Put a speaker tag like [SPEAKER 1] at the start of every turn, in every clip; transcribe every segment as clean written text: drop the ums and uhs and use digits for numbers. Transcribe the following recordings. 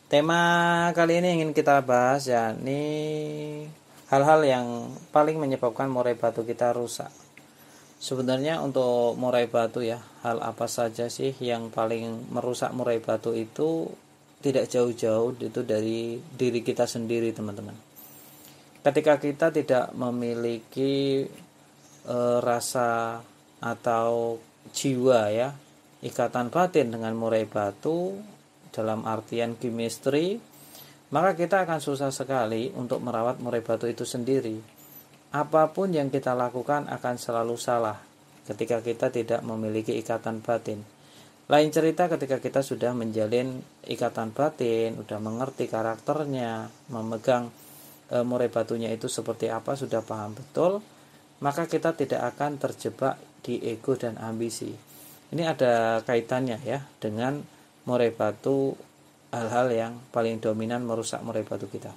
[SPEAKER 1] Tema kali ini ingin kita bahas yakni hal-hal yang paling menyebabkan murai batu kita rusak. Sebenarnya untuk murai batu ya, hal apa saja sih yang paling merusak murai batu itu tidak jauh-jauh itu dari diri kita sendiri, teman-teman. Ketika kita tidak memiliki rasa atau jiwa ya, ikatan batin dengan murai batu dalam artian chemistry, maka kita akan susah sekali untuk merawat murai batu itu sendiri. Apapun yang kita lakukan akan selalu salah ketika kita tidak memiliki ikatan batin. Lain cerita ketika kita sudah menjalin ikatan batin, sudah mengerti karakternya, memegang murai batunya itu seperti apa, sudah paham betul, maka kita tidak akan terjebak di ego dan ambisi. Ini ada kaitannya ya dengan murai batu, hal-hal yang paling dominan merusak murai batu kita.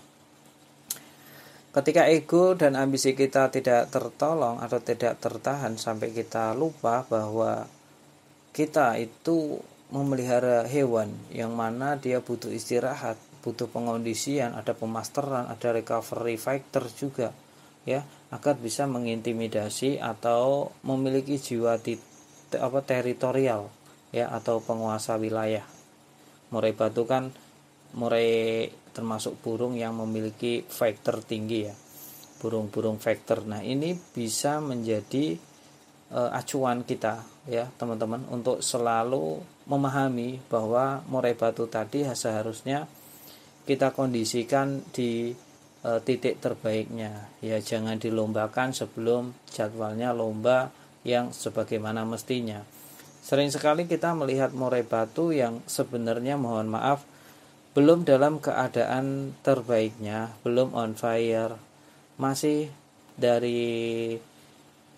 [SPEAKER 1] Ketika ego dan ambisi kita tidak tertolong atau tidak tertahan sampai kita lupa bahwa kita itu memelihara hewan yang mana dia butuh istirahat, butuh pengondisian, ada pemasteran, ada recovery factor juga ya, agar bisa mengintimidasi atau memiliki jiwa teritorial ya, atau penguasa wilayah. Murai batu kan murai termasuk burung yang memiliki factor tinggi ya, burung-burung factor. Nah, ini bisa menjadi acuan kita ya teman-teman untuk selalu memahami bahwa murai batu tadi seharusnya kita kondisikan di titik terbaiknya ya, jangan dilombakan sebelum jadwalnya lomba yang sebagaimana mestinya. Sering sekali kita melihat murai batu yang sebenarnya, mohon maaf, belum dalam keadaan terbaiknya, belum on fire, masih dari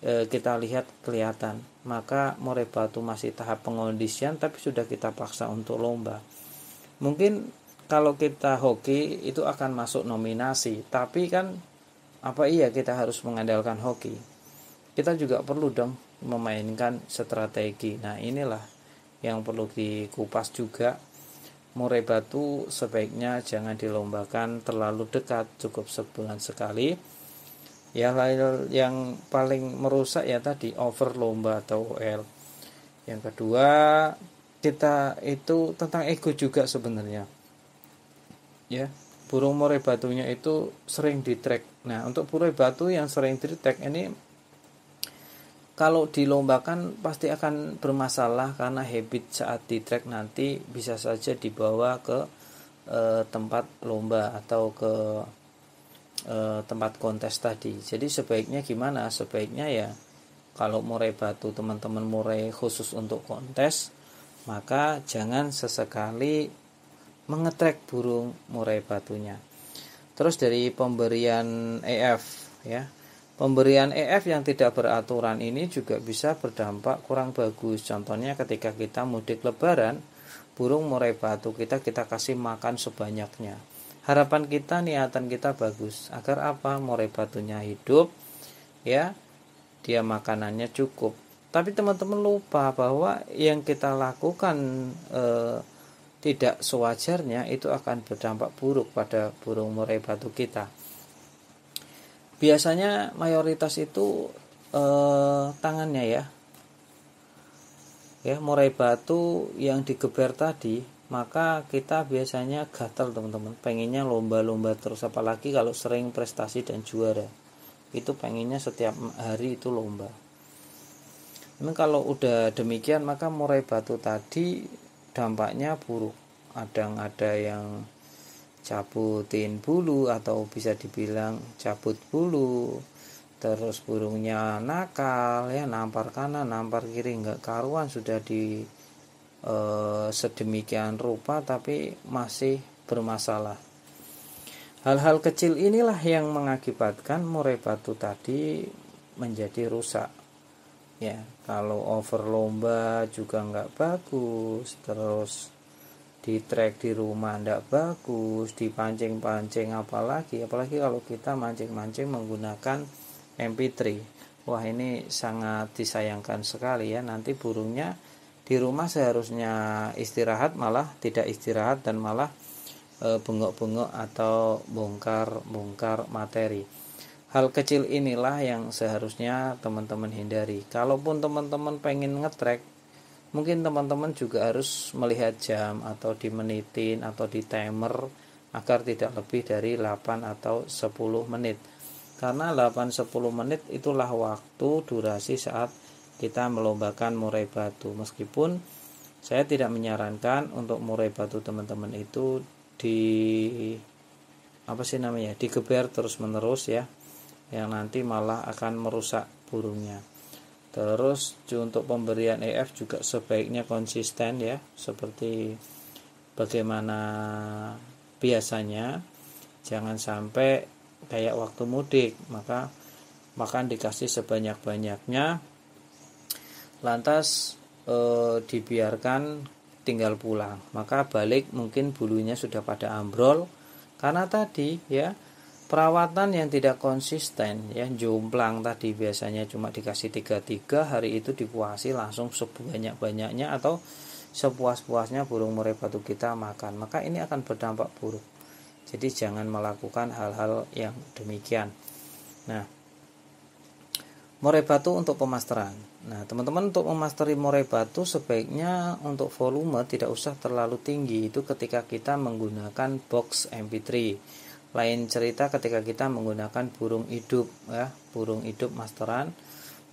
[SPEAKER 1] kita lihat kelihatan, maka murai batu masih tahap pengondisian tapi sudah kita paksa untuk lomba. Mungkin kalau kita hoki itu akan masuk nominasi, tapi kan apa iya kita harus mengandalkan hoki? Kita juga perlu dong memainkan strategi. Nah, inilah yang perlu dikupas juga. Murai batu sebaiknya jangan dilombakan terlalu dekat, cukup sebulan sekali. Ya, yang paling merusak ya tadi over lomba atau OL. Yang kedua, kita itu tentang ego juga sebenarnya. Ya, burung murai batunya itu sering di-track. Nah, untuk murai batu yang sering di-track ini kalau dilombakan pasti akan bermasalah karena habit saat di track nanti bisa saja dibawa ke tempat lomba atau ke tempat kontes tadi. Jadi sebaiknya gimana? Sebaiknya ya kalau murai batu teman-teman murai khusus untuk kontes, maka jangan sesekali mengetrek burung murai batunya. Terus dari pemberian EF ya. Pemberian EF yang tidak beraturan ini juga bisa berdampak kurang bagus. Contohnya ketika kita mudik lebaran, burung murai batu kita kasih makan sebanyaknya. Harapan kita, niatan kita bagus. Agar apa? Murai batunya hidup, ya, dia makanannya cukup. Tapi teman-teman lupa bahwa yang kita lakukan tidak sewajarnya itu akan berdampak buruk pada burung murai batu kita. Biasanya mayoritas itu tangannya ya murai batu yang digeber tadi, maka kita biasanya gatal teman-teman, pengennya lomba-lomba terus, apalagi kalau sering prestasi dan juara, itu pengennya setiap hari itu lomba. Memang kalau udah demikian maka murai batu tadi dampaknya buruk. Ada yang cabutin bulu atau bisa dibilang cabut bulu, terus burungnya nakal ya, nampar kanan nampar kiri nggak karuan, sudah di sedemikian rupa tapi masih bermasalah. Hal-hal kecil inilah yang mengakibatkan murai batu tadi menjadi rusak ya. Kalau over lomba juga nggak bagus, terus di track di rumah tidak bagus, dipancing-pancing apalagi kalau kita mancing-mancing menggunakan MP3. Wah, ini sangat disayangkan sekali ya. Nanti burungnya di rumah seharusnya istirahat malah tidak istirahat dan malah bengok-bengok atau bongkar-bongkar materi. Hal kecil inilah yang seharusnya teman-teman hindari. Kalaupun teman-teman pengen ngetrack, mungkin teman-teman juga harus melihat jam atau dimenitin atau di timer agar tidak lebih dari 8 atau 10 menit. Karena 8-10 menit itulah waktu durasi saat kita melombakan murai batu. Meskipun saya tidak menyarankan untuk murai batu teman-teman itu digeber terus-menerus ya, yang nanti malah akan merusak burungnya. Terus untuk pemberian EF juga sebaiknya konsisten ya, seperti bagaimana biasanya. Jangan sampai kayak waktu mudik, maka makan dikasih sebanyak-banyaknya, lantas dibiarkan tinggal pulang, maka balik mungkin bulunya sudah pada ambrol karena tadi ya perawatan yang tidak konsisten ya. Jomplang tadi biasanya cuma dikasih 3 hari itu dipuasi langsung sebanyak-banyaknya atau sepuas-puasnya burung murai batu kita makan, maka ini akan berdampak buruk. Jadi jangan melakukan hal-hal yang demikian. Nah, murai batu untuk pemasteran. Nah, teman-teman, untuk memasteri murai batu sebaiknya untuk volume tidak usah terlalu tinggi. Itu ketika kita menggunakan box MP3. Lain cerita ketika kita menggunakan burung hidup ya, burung hidup masteran.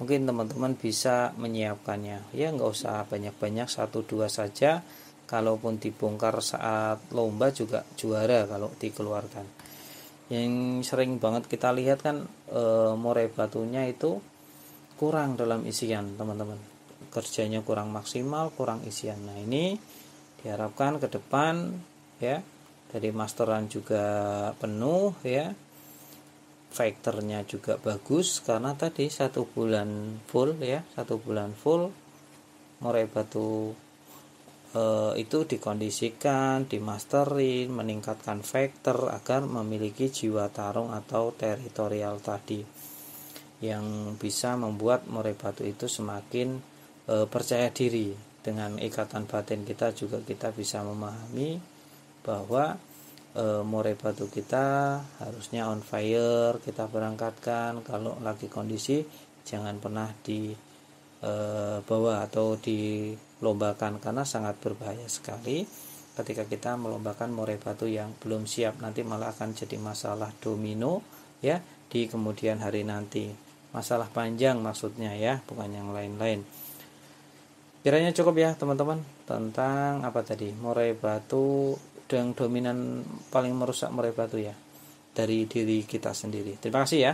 [SPEAKER 1] Mungkin teman-teman bisa menyiapkannya. Ya, nggak usah banyak-banyak, 1-2 saja. Kalaupun dibongkar saat lomba juga juara kalau dikeluarkan. Yang sering banget kita lihat kan murai batunya itu kurang dalam isian, teman-teman. Kerjanya kurang maksimal, kurang isian. Nah, ini diharapkan ke depan ya, dari masteran juga penuh ya. Factornya juga bagus karena tadi 1 bulan full ya, 1 bulan full murai batu itu dikondisikan, dimasterin, meningkatkan factor agar memiliki jiwa tarung atau teritorial tadi, yang bisa membuat murai batu itu semakin percaya diri. Dengan ikatan batin kita juga kita bisa memahami bahwa murai batu kita harusnya on fire, kita berangkatkan. Kalau lagi kondisi jangan pernah dibawa atau dilombakan, karena sangat berbahaya sekali ketika kita melombakan murai batu yang belum siap. Nanti malah akan jadi masalah domino ya di kemudian hari nanti. Masalah panjang maksudnya ya, bukan yang lain-lain. Kiranya cukup ya teman-teman tentang apa tadi, murai batu dan dominan paling merusak murai batu ya, dari diri kita sendiri. Terima kasih ya.